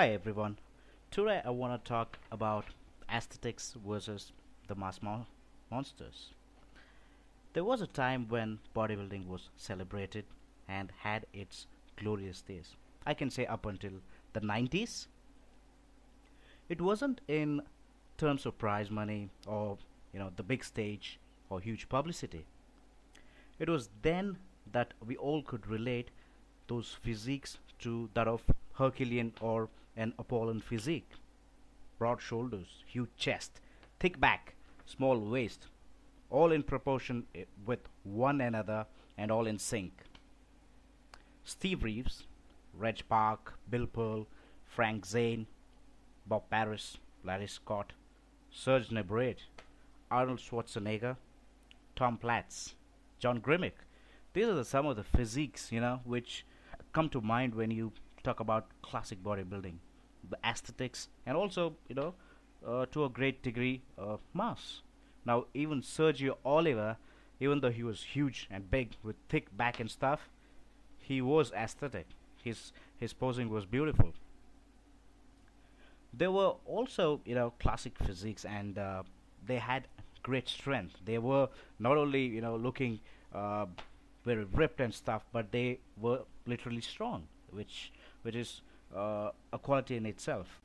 Hi everyone. Today I want to talk about aesthetics versus the monsters. There was a time when bodybuilding was celebrated and had its glorious days. I can say up until the 90s. It wasn't in terms of prize money or the big stage or huge publicity. It was then that we all could relate those physiques to that of Herculean or an Apollon physique. Broad shoulders, huge chest, thick back, small waist, all in proportion with one another and all in sync. Steve Reeves, Reg Park, Bill Pearl, Frank Zane, Bob Paris, Larry Scott, Serge Nebret, Arnold Schwarzenegger, Tom Platz, John Grimmick. These are some of the physiques, which come to mind when you talk about classic bodybuilding, the aesthetics, and also, to a great degree, mass. Now, even Sergio Oliver, even though he was huge and big with thick back and stuff, he was aesthetic. His posing was beautiful. There were also, classic physiques, and they had great strength. They were not only, looking uh, very ripped and stuff, but they were literally strong, which is a quality in itself.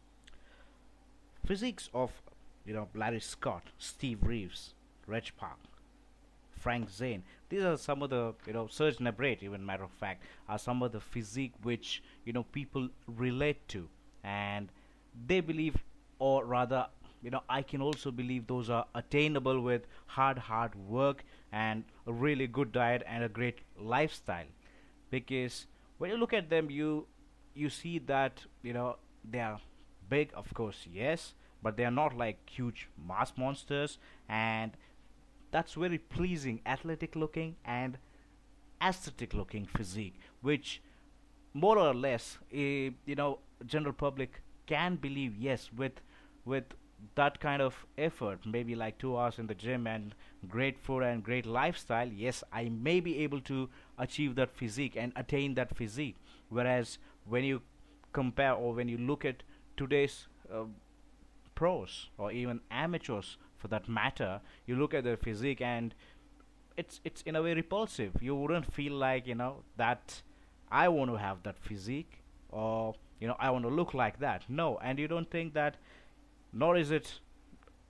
Physiques of Larry Scott, Steve Reeves, Reg Park, Frank Zane. These are some of the Serge Nebret, even matter of fact, are some of the physique which people relate to, and they believe, or rather, I can also believe those are attainable with hard work and a really good diet and a great lifestyle. Because when you look at them, you see that they are big, of course, yes, but they are not like huge mass monsters, and that's very pleasing, athletic looking and aesthetic looking physique, which more or less, general public can believe, yes, with that kind of effort, maybe like 2 hours in the gym and great food and great lifestyle, yes, I may be able to achieve that physique and attain that physique. Whereas when you compare or when you look at today's pros or even amateurs for that matter, you look at their physique and it's in a way repulsive. You wouldn't feel like that I want to have that physique, or I want to look like that. No, and you don't think that, nor is it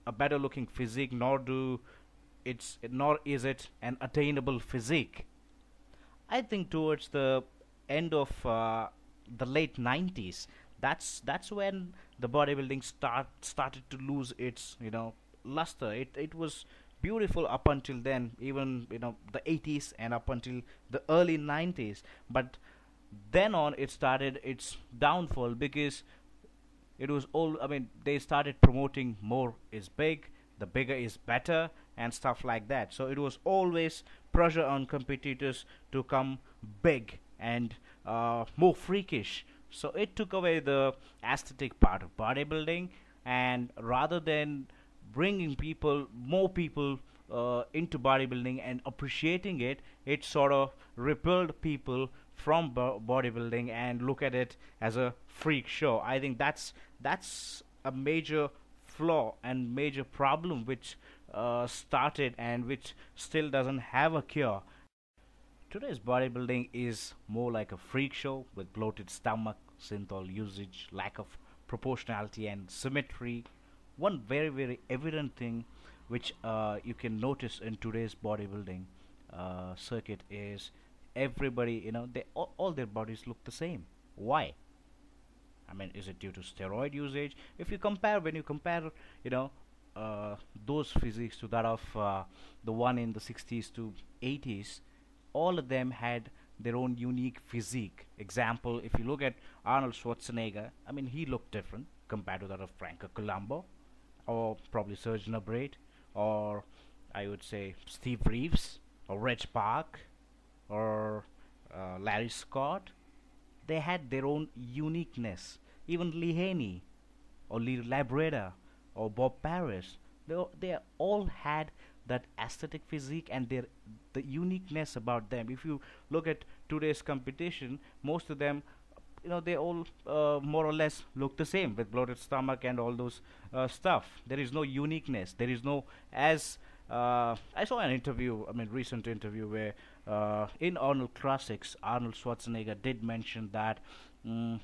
a better looking physique, nor is it an attainable physique. I think towards the end of the late 90s, that's when the bodybuilding started to lose its luster. It was beautiful up until then, even the 80s and up until the early 90s, but then on it started its downfall, because it was all, I mean, they started promoting more is big, the bigger is better, and stuff like that. So it was always pressure on competitors to come big and more freakish. So it took away the aesthetic part of bodybuilding, and rather than bringing more people into bodybuilding and appreciating it, it sort of repelled people from bodybuilding and look at it as a freak show. I think that's a major flaw and major problem which started and which still doesn't have a cure. Today's bodybuilding is more like a freak show with bloated stomach, synthol usage, lack of proportionality and symmetry. One very evident thing which you can notice in today's bodybuilding circuit is everybody, all their bodies look the same. Why? I mean, is it due to steroid usage? When you compare, you know, those physiques to that of the one in the 60s to 80s, all of them had their own unique physique. Example, if you look at Arnold Schwarzenegger, I mean, he looked different compared to that of Franco, or probably Serge Nubret, or I would say Steve Reeves, or Reg Park, or Larry Scott. They had their own uniqueness. Even Lee Haney, or Lee Labreda, or Bob Paris, they all had that aesthetic physique and the uniqueness about them. If you look at today's competition, most of them they all more or less look the same with bloated stomach and all those stuff. There is no uniqueness. There is no, as I saw an interview, I mean, recent interview where in Arnold Classics, Arnold Schwarzenegger did mention that. Mm,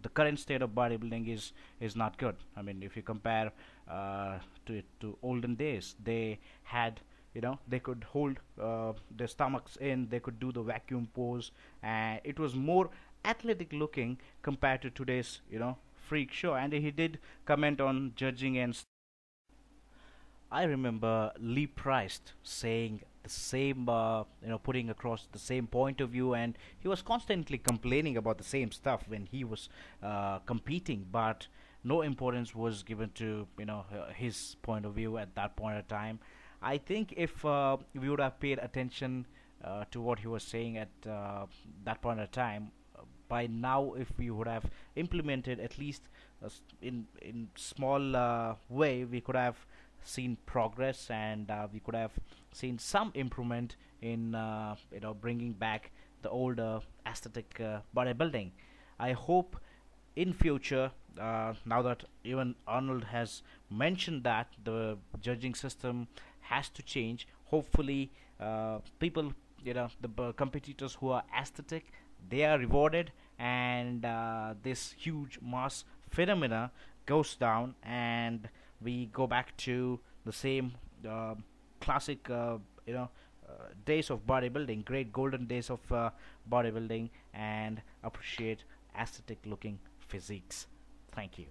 the current state of bodybuilding is not good. I mean, if you compare to olden days, they had, they could hold their stomachs in, they could do the vacuum pose, and it was more athletic looking compared to today's, freak show. And he did comment on judging and I remember Lee Price saying the same, putting across the same point of view, and he was constantly complaining about the same stuff when he was competing, but no importance was given to, his point of view at that point of time. I think if we would have paid attention to what he was saying at that point of time, by now, if we would have implemented at least in small way, we could have seen progress, and we could have seen some improvement in bringing back the old aesthetic bodybuilding. I hope in future, now that even Arnold has mentioned that the judging system has to change, hopefully people, the competitors who are aesthetic, they are rewarded, and this huge mass phenomena goes down, and we go back to the same classic, days of bodybuilding, great golden days of bodybuilding, and appreciate aesthetic looking physiques. Thank you.